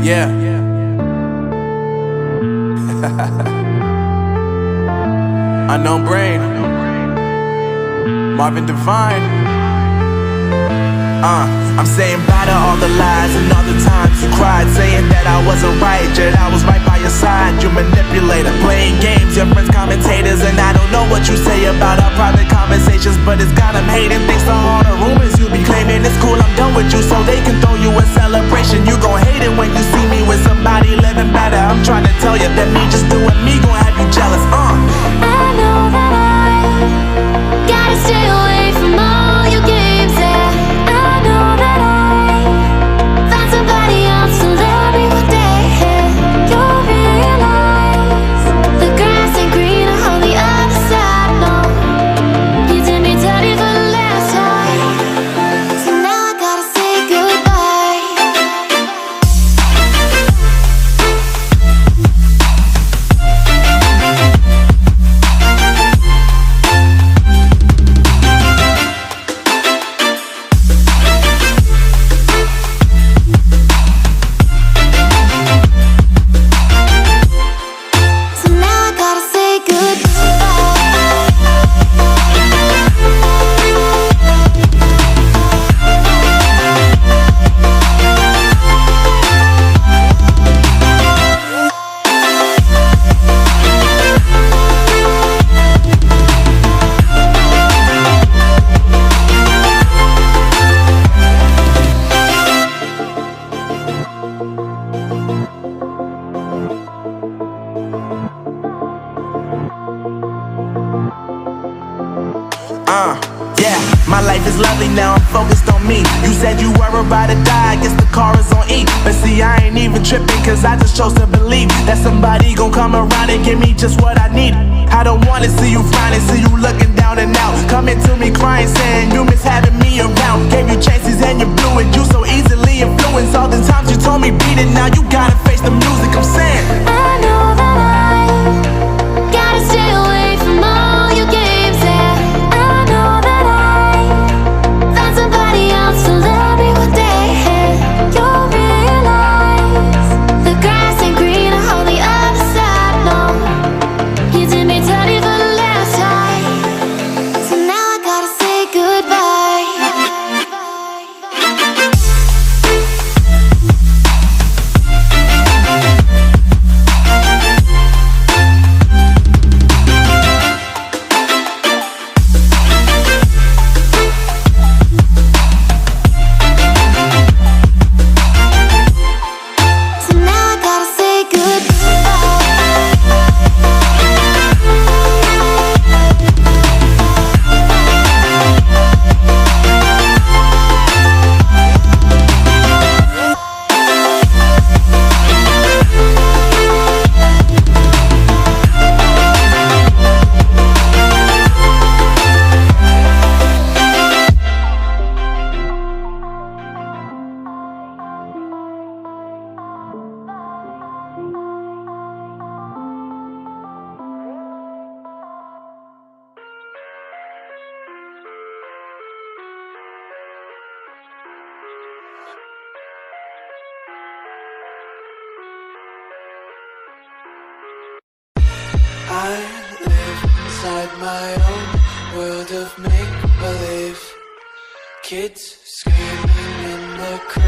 Yeah. Unknown Brain, Marvin Divine. I'm saying bye to all the lies and all the times you cried, saying that I wasn't right, yet I was right by your side. You manipulator, playing games, your friends commentators, and I don't know what you say about our private conversations, but it's got them hating. Thanks to all the rumors you be claiming. It's cool, I'm done with you, so they can throw you a celebration. You gon' hate it when you see me with somebody living better. I'm trying to tell you that me just doing me gon' have you jealous. I know that I gotta stay away from all your games, yeah. I know that I found somebody else to love me one day, yeah. You'll realize the grass ain't greener on the other side, no. You did me dirty for the last time, so now I gotta say goodbye. So now I gotta say Yeah, my life is lovely now, I'm focused on me. You said you were a ride or die, I guess the car is on E. But see, I ain't even tripping, cause I just chose to believe that somebody gon' come around and give me just what I need. I don't wanna see you frowning, see you looking down and out, coming to me crying, saying you miss having me around. Gave you chances and you blew it, you so easily influenced. All the times you told me beat it, now you gotta face the music. I'm saying I know that I gotta stay away from all your games, yeah. I know that I found somebody else to love me one day, yeah. You'll realize the grass ain't greener on the other side, no. You did me dirty for the last time, so now I gotta say goodbye. So now I gotta say I live inside my own world of make-believe. Kids screaming in the crowd.